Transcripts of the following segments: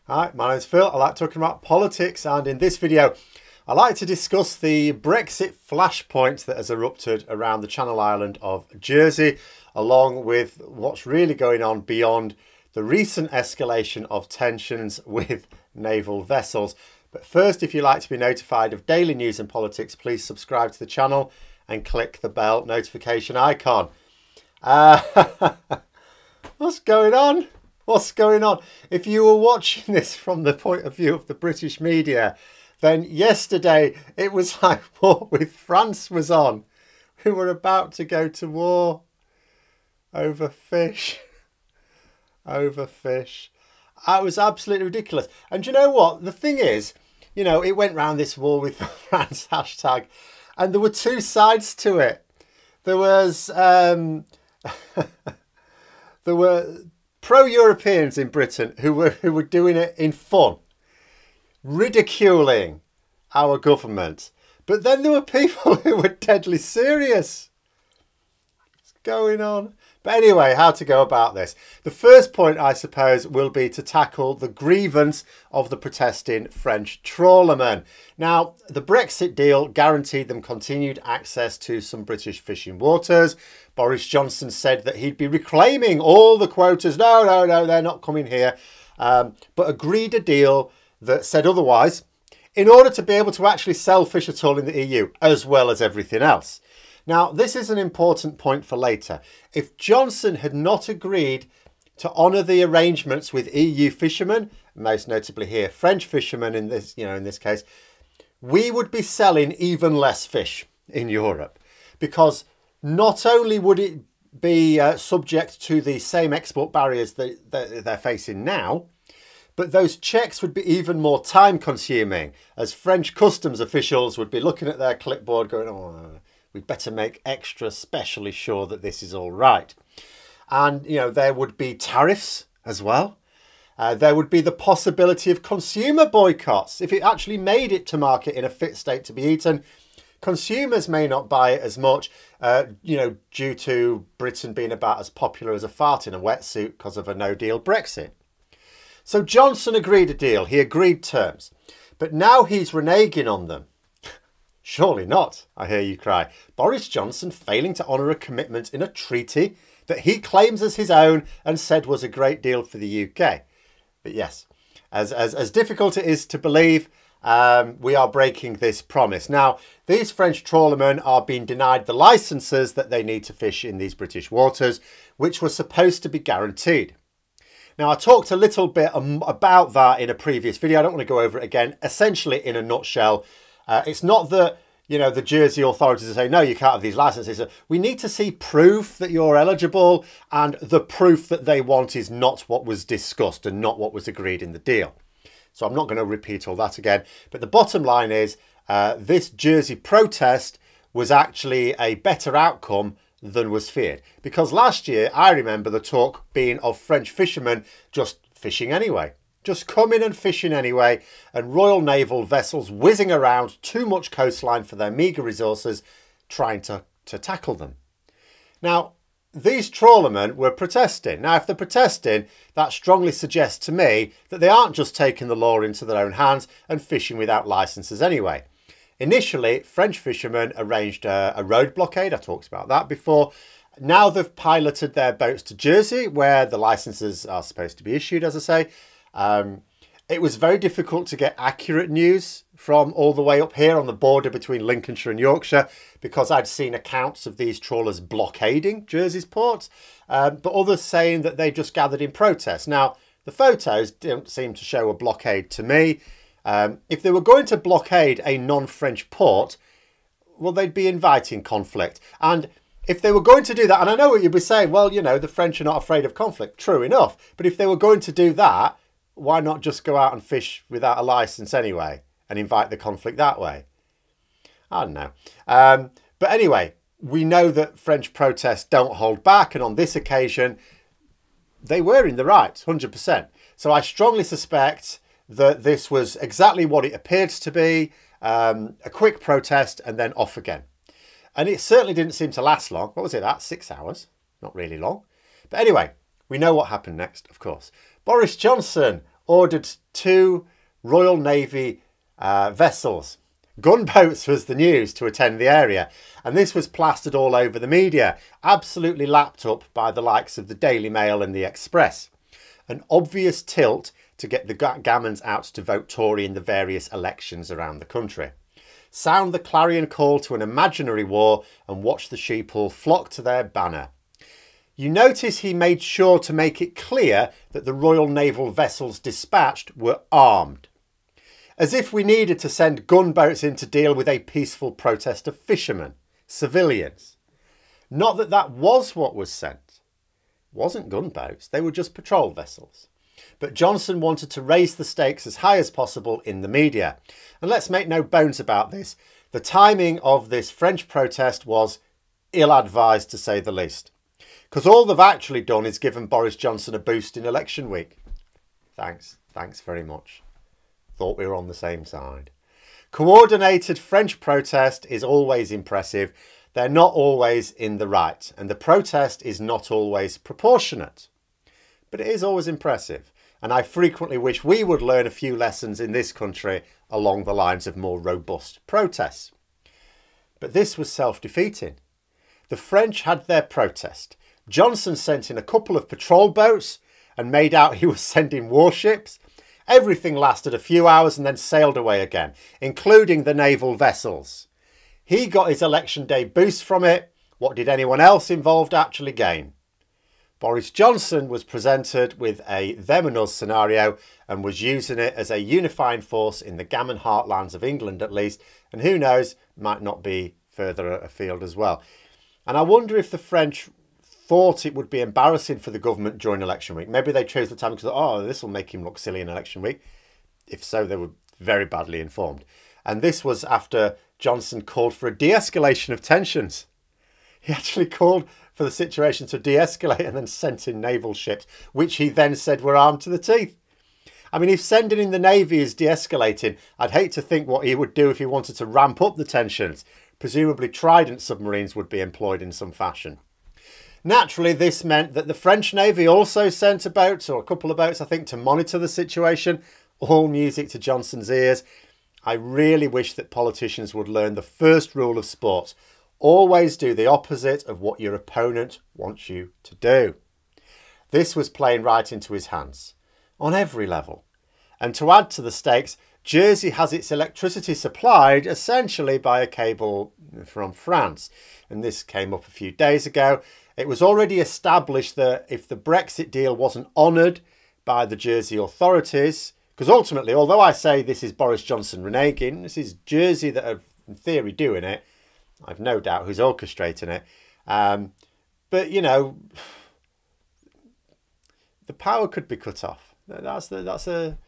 Hi, my name's Phil. I like talking about politics, and in this video I like to discuss the Brexit flashpoint that has erupted around the Channel Island of Jersey, along with what's really going on beyond the recent escalation of tensions with naval vessels. But first, if you'd like to be notified of daily news and politics, please subscribe to the channel and click the bell notification icon. What's going on? What's going on? If you were watching this from the point of view of the British media, then yesterday it was like War with France was on. We were about to go to war over fish. Over fish. It was absolutely ridiculous. And you know what? The thing is, you know, it went round this War with France hashtag, and there were two sides to it. There was there were pro-Europeans in Britain who were doing it in fun, ridiculing our government. But then there were people who were deadly serious. What's going on? But anyway, how to go about this. The first point, I suppose, will be to tackle the grievance of the protesting French trawlermen. Now, the Brexit deal guaranteed them continued access to some British fishing waters. Boris Johnson said that he'd be reclaiming all the quotas. No, they're not coming here. But agreed a deal that said otherwise, in order to be able to actually sell fish at all in the EU, as well as everything else. Now, this is an important point for later. If Johnson had not agreed to honour the arrangements with EU fishermen, most notably here French fishermen in this case, we would be selling even less fish in Europe, because not only would it be subject to the same export barriers that they're facing now, but those checks would be even more time consuming, as French customs officials would be looking at their clipboard going, oh, we'd better make extra specially sure that this is all right. And, you know, there would be tariffs as well. There would be the possibility of consumer boycotts. If it actually made it to market in a fit state to be eaten, consumers may not buy it as much, due to Britain being about as popular as a fart in a wetsuit because of a no-deal Brexit. So Johnson agreed a deal. He agreed terms. But now he's reneging on them. Surely not, I hear you cry. Boris Johnson failing to honour a commitment in a treaty that he claims as his own and said was a great deal for the UK. But yes, as difficult it is to believe, we are breaking this promise. Now, these French trawlermen are being denied the licences that they need to fish in these British waters, which were supposed to be guaranteed. Now, I talked a little bit about that in a previous video. I don't want to go over it again. Essentially, in a nutshell, it's not that, the Jersey authorities are saying, no, you can't have these licenses. We need to see proof that you're eligible, and the proof that they want is not what was discussed and not what was agreed in the deal. So I'm not going to repeat all that again. But the bottom line is this Jersey protest was actually a better outcome than was feared. Because last year, I remember the talk being of French fishermen just fishing anyway. Just coming and fishing anyway, and Royal Naval vessels whizzing around too much coastline for their meagre resources, trying to tackle them. Now, these trawlermen were protesting. Now, if they're protesting, that strongly suggests to me that they aren't just taking the law into their own hands and fishing without licences anyway. Initially, French fishermen arranged a road blockade. I talked about that before. Now they've piloted their boats to Jersey, where the licences are supposed to be issued, as I say. It was very difficult to get accurate news from all the way up here on the border between Lincolnshire and Yorkshire, because I'd seen accounts of these trawlers blockading Jersey's ports, but others saying that they just gathered in protest. Now, the photos don't seem to show a blockade to me. If they were going to blockade a non-French port, well, they'd be inviting conflict. And if they were going to do that, and I know what you'd be saying, well, the French are not afraid of conflict. True enough. But if they were going to do that, why not just go out and fish without a licence anyway and invite the conflict that way? I don't know. But anyway, we know that French protests don't hold back. And on this occasion, they were in the right, 100%. So I strongly suspect that this was exactly what it appeared to be, a quick protest and then off again. And it certainly didn't seem to last long. What was it, that? 6 hours? Not really long. But anyway, we know what happened next, of course. Boris Johnson ordered 2 Royal Navy vessels. Gunboats was the news to attend the area, and this was plastered all over the media, absolutely lapped up by the likes of the Daily Mail and the Express. An obvious tilt to get the gammons out to vote Tory in the various elections around the country. Sound the clarion call to an imaginary war and watch the sheeple flock to their banner. You notice he made sure to make it clear that the Royal Naval vessels dispatched were armed. As if we needed to send gunboats in to deal with a peaceful protest of fishermen, civilians. Not that that was what was sent. It wasn't gunboats, they were just patrol vessels. But Johnson wanted to raise the stakes as high as possible in the media. And let's make no bones about this. The timing of this French protest was ill-advised, to say the least. Because all they've actually done is given Boris Johnson a boost in election week. Thanks very much. Thought we were on the same side. Coordinated French protest is always impressive. They're not always in the right, and the protest is not always proportionate. But it is always impressive, and I frequently wish we would learn a few lessons in this country along the lines of more robust protests. But this was self-defeating. The French had their protest. Johnson sent in a couple of patrol boats and made out he was sending warships. Everything lasted a few hours and then sailed away again, including the naval vessels. He got his election day boost from it. What did anyone else involved actually gain? Boris Johnson was presented with a them and us scenario and was using it as a unifying force in the gammon heartlands of England at least, and who knows, might not be further afield as well. And I wonder if the French thought it would be embarrassing for the government during election week. Maybe they chose the time because, oh, this will make him look silly in election week. If so, they were very badly informed. And this was after Johnson called for a de-escalation of tensions. He actually called for the situation to de-escalate and then sent in naval ships, which he then said were armed to the teeth. I mean, if sending in the Navy is de-escalating, I'd hate to think what he would do if he wanted to ramp up the tensions. Presumably Trident submarines would be employed in some fashion. Naturally, this meant that the French Navy also sent a boat, or a couple of boats, I think, to monitor the situation. All music to Johnson's ears. I really wish that politicians would learn the first rule of sport. Always do the opposite of what your opponent wants you to do. This was playing right into his hands, on every level. And to add to the stakes, Jersey has its electricity supplied essentially by a cable from France. And this came up a few days ago. It was already established that if the Brexit deal wasn't honoured by the Jersey authorities, because ultimately, although I say this is Boris Johnson reneging, this is Jersey that are in theory doing it. I've no doubt who's orchestrating it. But, you know, the power could be cut off. That's a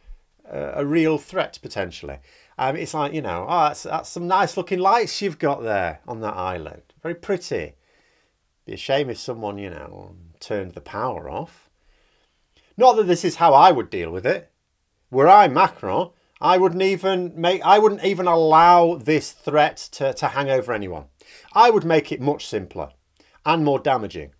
real threat, potentially. It's like, you know, oh, that's some nice looking lights you've got there on that island. Very pretty. Be a shame if someone, you know, turned the power off. Not that this is how I would deal with it. Were I Macron, I wouldn't even allow this threat to hang over anyone. I would make it much simpler and more damaging.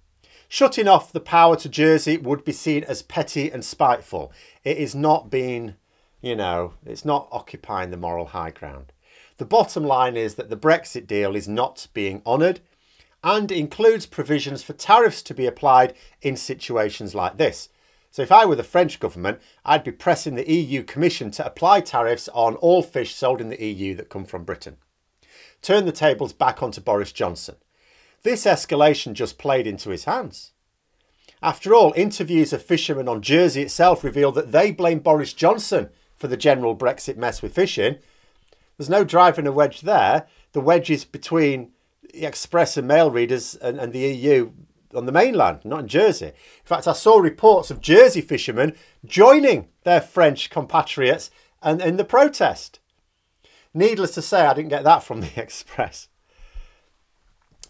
Shutting off the power to Jersey would be seen as petty and spiteful. It is not being, you know, it's not occupying the moral high ground. The bottom line is that the Brexit deal is not being honoured and includes provisions for tariffs to be applied in situations like this. So if I were the French government, I'd be pressing the EU Commission to apply tariffs on all fish sold in the EU that come from Britain. Turn the tables back onto Boris Johnson. This escalation just played into his hands. After all, interviews of fishermen on Jersey itself reveal that they blame Boris Johnson for the general Brexit mess with fishing. There's no driving a wedge there. The wedge is between the Express and Mail readers and the EU on the mainland, not in Jersey. In fact, I saw reports of Jersey fishermen joining their French compatriots and in the protest. Needless to say, I didn't get that from the Express.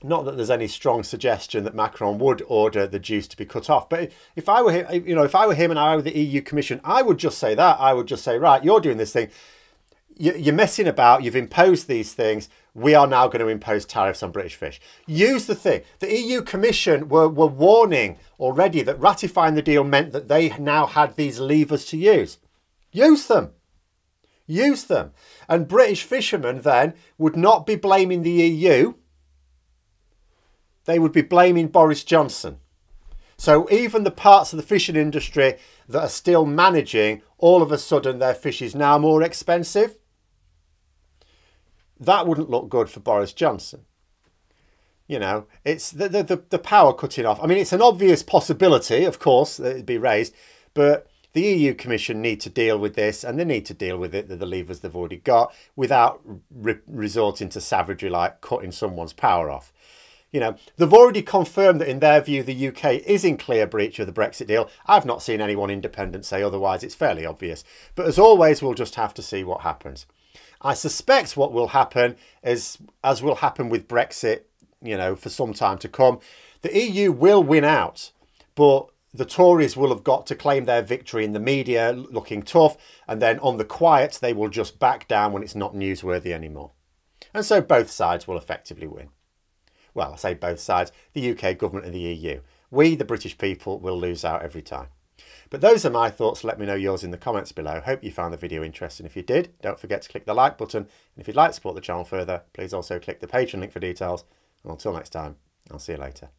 Not that there's any strong suggestion that Macron would order the juice to be cut off. But if I were him, you know, if I were him and I were the EU Commission, I would just say that. I would just say, right, you're doing this thing. You're messing about. You've imposed these things. We are now going to impose tariffs on British fish. Use the thing. The EU Commission were warning already that ratifying the deal meant that they now had these levers to use. Use them. Use them. And British fishermen then would not be blaming the EU. They would be blaming Boris Johnson. So even the parts of the fishing industry that are still managing, all of a sudden their fish is now more expensive. That wouldn't look good for Boris Johnson. You know, it's the power cutting off. I mean, it's an obvious possibility, of course, that it'd be raised, but the EU Commission need to deal with this, and they need to deal with it, the levers they've already got, without resorting to savagery like cutting someone's power off. You know, they've already confirmed that in their view the UK is in clear breach of the Brexit deal. I've not seen anyone independent say otherwise. It's fairly obvious. But as always, we'll just have to see what happens. I suspect what will happen is, as will happen with Brexit, you know, for some time to come, the EU will win out, but the Tories will have got to claim their victory in the media looking tough, and then on the quiet they will just back down when it's not newsworthy anymore. And so both sides will effectively win. Well, I say both sides, the UK government and the EU. We, the British people, will lose out every time. But those are my thoughts. Let me know yours in the comments below. Hope you found the video interesting. If you did, don't forget to click the like button. And if you'd like to support the channel further, please also click the Patreon link for details. And until next time, I'll see you later.